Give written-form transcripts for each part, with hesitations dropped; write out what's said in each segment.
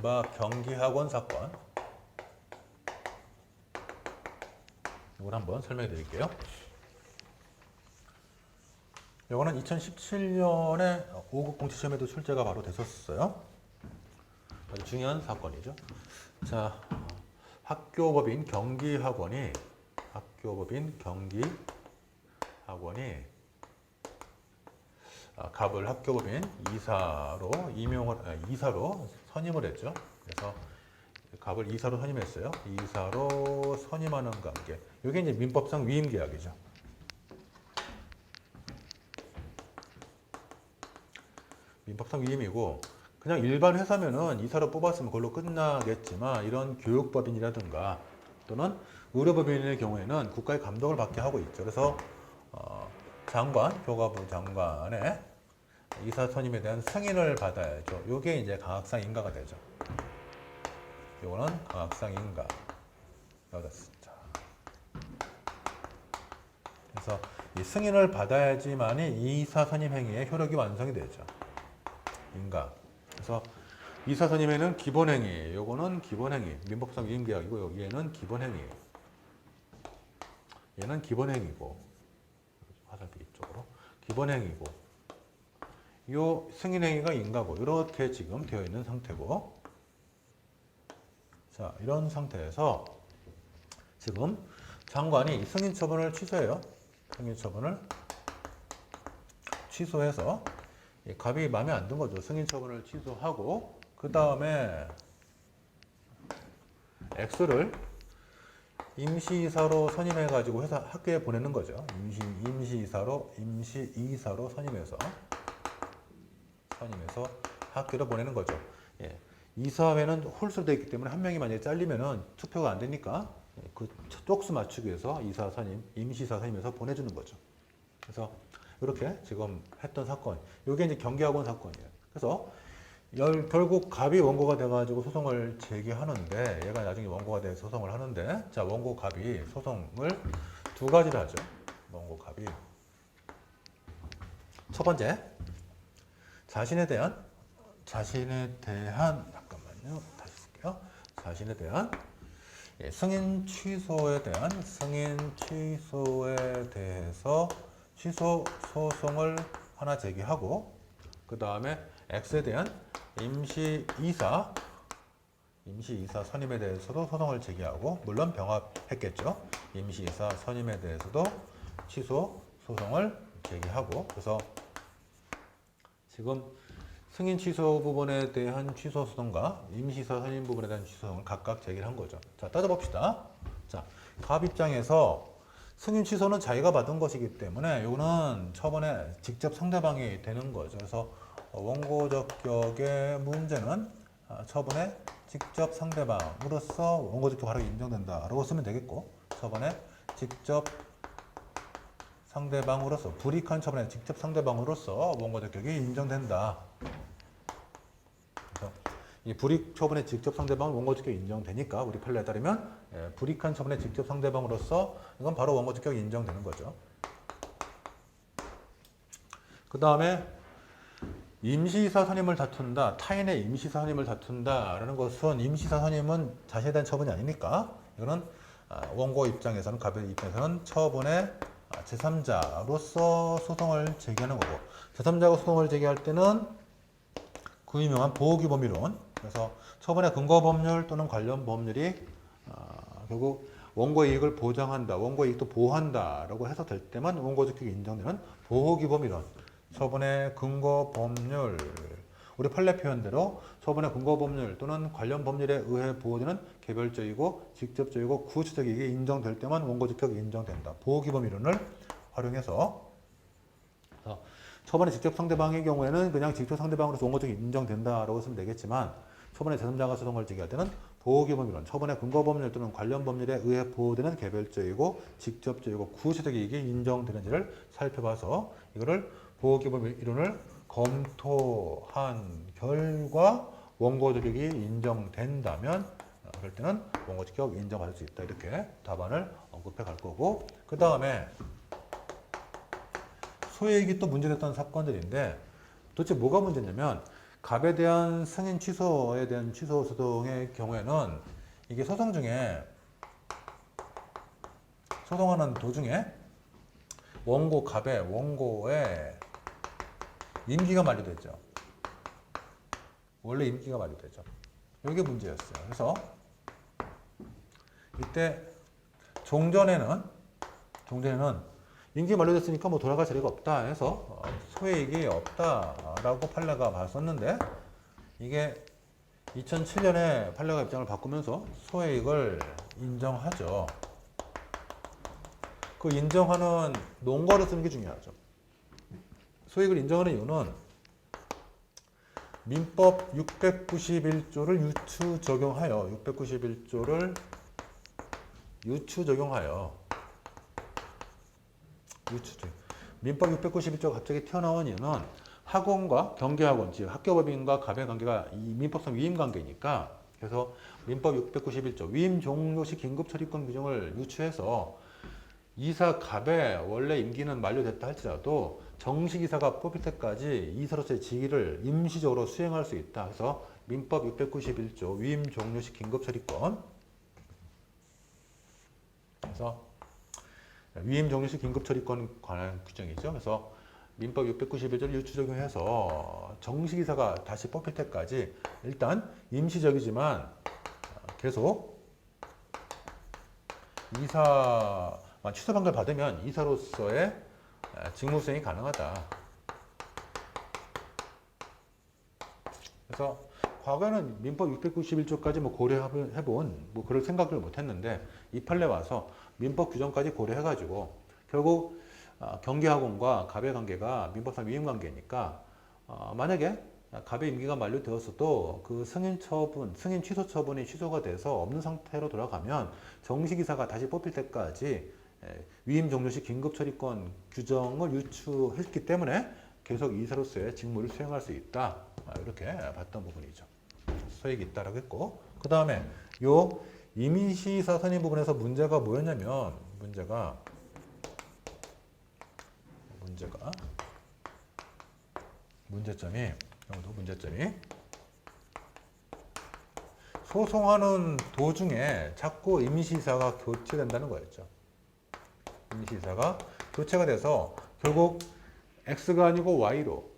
이른바 경기학원 사건. 이걸 한번 설명해 드릴게요. 이거는 2017년에 5급 공채시험에도 출제가 바로 됐었어요. 아주 중요한 사건이죠. 자, 학교법인 경기학원이 갑을 학교법인 이사로 선임을 했죠. 그래서 갑을 이사로 선임했어요. 이사로 선임하는 관계. 이게 이제 민법상 위임 계약이죠. 민법상 위임이고, 그냥 일반 회사면은 이사로 뽑았으면 그걸로 끝나겠지만, 이런 교육법인이라든가 또는 의료법인의 경우에는 국가의 감독을 받게 하고 있죠. 그래서 교과부 장관의 이사 선임에 대한 승인을 받아야죠. 이게 이제 강학상 인가가 되죠. 요거는 강학상 인가. 자, 그래서 이 승인을 받아야지만이 이사 선임 행위의 효력이 완성이 되죠. 인가. 그래서 이사 선임에는 기본 행위, 요거는 기본 행위, 민법상 위임 계약이고 여기에는 기본 행위. 얘는 기본 행위고, 화살표 이쪽으로 기본 행위고, 요 승인 행위가 인가고, 이렇게 지금 되어 있는 상태고. 자, 이런 상태에서 지금 장관이 승인 처분을 취소해요. 승인 처분을 취소해서 갑이 마음에 안 든 거죠. 승인 처분을 취소하고 그 다음에 X를 임시이사로 선임해가지고 학교에 보내는 거죠. 임시이사로 선임해서 학교로 보내는 거죠. 예. 이사회는 홀수로 되어 있기 때문에 한 명이 만약에 잘리면은 투표가 안 되니까 그 쪽수 맞추기 위해서 임시이사 선임해서 보내주는 거죠. 그래서 이렇게 지금 했던 사건. 이게 이제 경기학원 사건이에요. 그래서 결국 갑이 원고가 돼가지고 소송을 제기하는데, 얘가 나중에 원고가 돼서 소송을 하는데, 자, 원고 갑이 소송을 두 가지를 하죠. 원고 갑이. 첫 번째, 자신에 대한 잠깐만요. 다시 볼게요. 자신에 대한 승인 취소에 대해서 취소 소송을 하나 제기하고, 그 다음에 X에 대한 임시이사 선임에 대해서도 소송을 제기하고, 물론 병합했겠죠. 임시이사 선임에 대해서도 취소 소송을 제기하고, 그래서 지금 승인 취소 부분에 대한 취소 소송과 임시이사 선임 부분에 대한 취소 소송을 각각 제기를 한 거죠. 자, 따져봅시다. 자, 갑 입장에서 승인 취소는 자기가 받은 것이기 때문에 이거는 처분에 직접 상대방이 되는 거죠. 그래서 원고 적격의 문제는 처분에 직접 상대방으로서 원고 적격 하락이 인정된다라고 쓰면 되겠고, 처분에 직접 상대방으로서, 불이익한 처분에 직접 상대방으로서 원고 적격이 인정된다. 그래서 이 불이익 처분의 직접 상대방은 원고 적격이 인정되니까 우리 판례에 따르면 불이익한 처분의 직접 상대방으로서 이건 바로 원고 적격이 인정되는 거죠. 그 다음에 임시이사 선임을 다툰다, 타인의 임시이사 선임을 다툰다라는 것은, 임시이사 선임은 자신에 대한 처분이 아니니까 이거는 원고 입장에서는, 갑의 입장에서는 처분의 제3자로서 소송을 제기하는 거고, 제3자가 소송을 제기할 때는 그 유명한 보호규범이론, 그래서 처분의 근거 법률 또는 관련 법률이 결국 원고의 이익을 보장한다, 원고의 이익도 보호한다라고 해석될 때만 원고 적격이 인정되는 보호규범이론, 처분의 근거 법률, 우리 판례 표현대로 처분의 근거 법률 또는 관련 법률에 의해 보호되는 개별적이고 직접적이고 구체적 이익이 인정될 때만 원고 적격이 인정된다. 보호규범 이론을 활용해서 처분의 직접 상대방의 경우에는 그냥 직접 상대방으로서 원고 적격이 인정된다라고 쓰면 되겠지만, 처분의 제3자가 소송을 제기할 때는 보호규범 이론, 처분의 근거 법률 또는 관련 법률에 의해 보호되는 개별적이고 직접적이고 구체적 이익이 인정되는지를 살펴봐서 이거를 보호규범 이론을 검토한 결과 원고 적격이 인정된다면, 그럴 때는 원고 적격 인정받을 수 있다. 이렇게 답안을 언급해 갈 거고, 그 다음에 소액이 또 문제됐던 사건들인데, 도대체 뭐가 문제냐면, 갑에 대한 승인 취소에 대한 취소 소송의 경우에는 이게 소송 중에 소송하는 도중에 원고의 임기가 만료됐죠. 원래 임기가 만료되죠. 이게 문제였어요. 그래서 이때 종전에는 임기 만료됐으니까 뭐 돌아갈 자리가 없다 해서 소외이익이 없다라고 판례가 봤었는데 이게 2007년에 판례가 입장을 바꾸면서 소외이익을 인정하죠. 그 인정하는 논거를 쓰는 게 중요하죠. 소외이익을 인정하는 이유는 민법 691조를 유추 적용하여 민법 691조가 갑자기 튀어나온 이유는 학원과 경계학원, 즉 학교법인과 갑의 관계가 이 민법상 위임 관계니까 그래서 민법 691조 위임 종료 시 긴급 처리권 규정을 유추해서 이사 갑의 원래 임기는 만료됐다 할지라도 정식 이사가 뽑힐 때까지 이사로서의 직위를 임시적으로 수행할 수 있다. 그래서 민법 691조 위임 종료 시 긴급 처리권. 그래서 위임 종료 시 긴급 처리권 관한 규정이죠. 그래서 민법 691조를 유추 적용해서 정식 이사가 다시 뽑힐 때까지 일단 임시적이지만 계속 이사만 취소 판결을 받으면 이사로서의 직무 수행이 가능하다. 그래서 과거에는 민법 691조까지 뭐 고려해본 뭐 그럴 생각을 못했는데 이 판례 와서 민법 규정까지 고려해가지고 결국 경계학원과 갑의 관계가 민법상 위임 관계니까 만약에 갑의 임기가 만료되었어도 그 승인 취소 처분이 취소가 돼서 없는 상태로 돌아가면 정식 이사가 다시 뽑힐 때까지 위임 종료 시 긴급 처리권 규정을 유추했기 때문에 계속 이사로서의 직무를 수행할 수 있다. 이렇게 봤던 부분이죠. 소액이 있다라고 했고, 그 다음에 요 임시이사 선임 부분에서 문제가 뭐였냐면 문제점이 소송하는 도중에 자꾸 임시이사가 교체된다는 거였죠. 임시이사가 교체가 돼서 결국 X가 아니고 Y로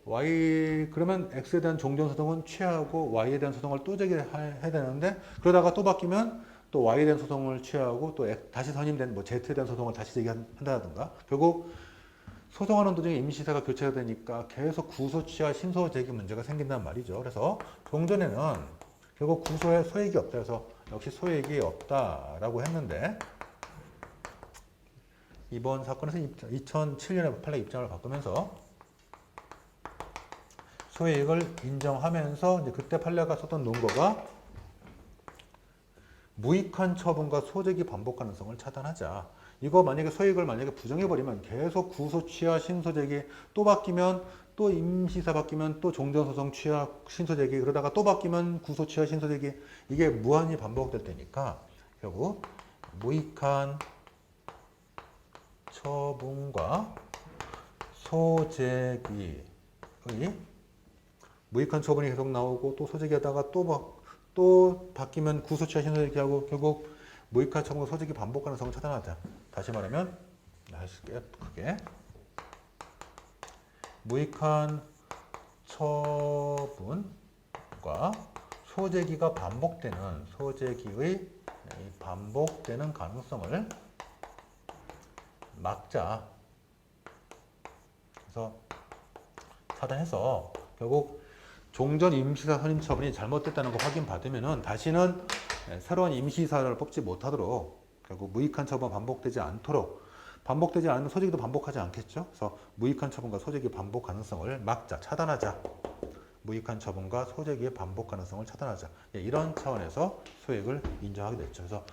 그러면 X에 대한 종전소송은 취하고 Y에 대한 소송을 또 제기해야 되는데 그러다가 또 바뀌면 또 Y에 대한 소송을 취하고 또 다시 선임된 뭐 Z에 대한 소송을 다시 제기한다든가 결국 소송하는 도중에 임시이사가 교체가 되니까 계속 구소 취하 신소 제기 문제가 생긴단 말이죠. 그래서 종전에는 결국 구소에 소액이 없다 해서 역시 소액이 없다라고 했는데 이번 사건에서 2007년에 판례 입장을 바꾸면서 소액을 인정하면서 이제 그때 판례가 썼던 논거가 무익한 처분과 소재기 반복 가능성을 차단하자. 이거 만약에 소액을 부정해버리면 계속 구소 취하 신소재기 또 바뀌면 또 임시사 바뀌면 또 종전소송 취하 신소재기 그러다가 또 바뀌면 구소 취하 신소재기 이게 무한히 반복될 테니까 결국 무익한 처분과 소재기의 무익한 처분이 계속 나오고 또 소재기하다가 또 바뀌면 구소 취하 신소재기하고 결국 무익한 처분과 소재기 반복 가능성을 차단하자. 다시 말하면 크게 무익한 처분과 소재기가 반복되는 소재기의 반복되는 가능성을 막자. 그래서 차단해서 결국 종전 임시사 선임 처분이 잘못됐다는 거 확인받으면은 다시는 새로운 임시사를 뽑지 못하도록 결국 무익한 처분 반복되지 않도록 반복되지 않는 소재기도 반복하지 않겠죠. 그래서 무익한 처분과 소재기 반복 가능성을 막자, 차단하자. 무익한 처분과 소재기의 반복 가능성을 차단하자. 이런 차원에서 소액을 인정하게 됐죠. 그래서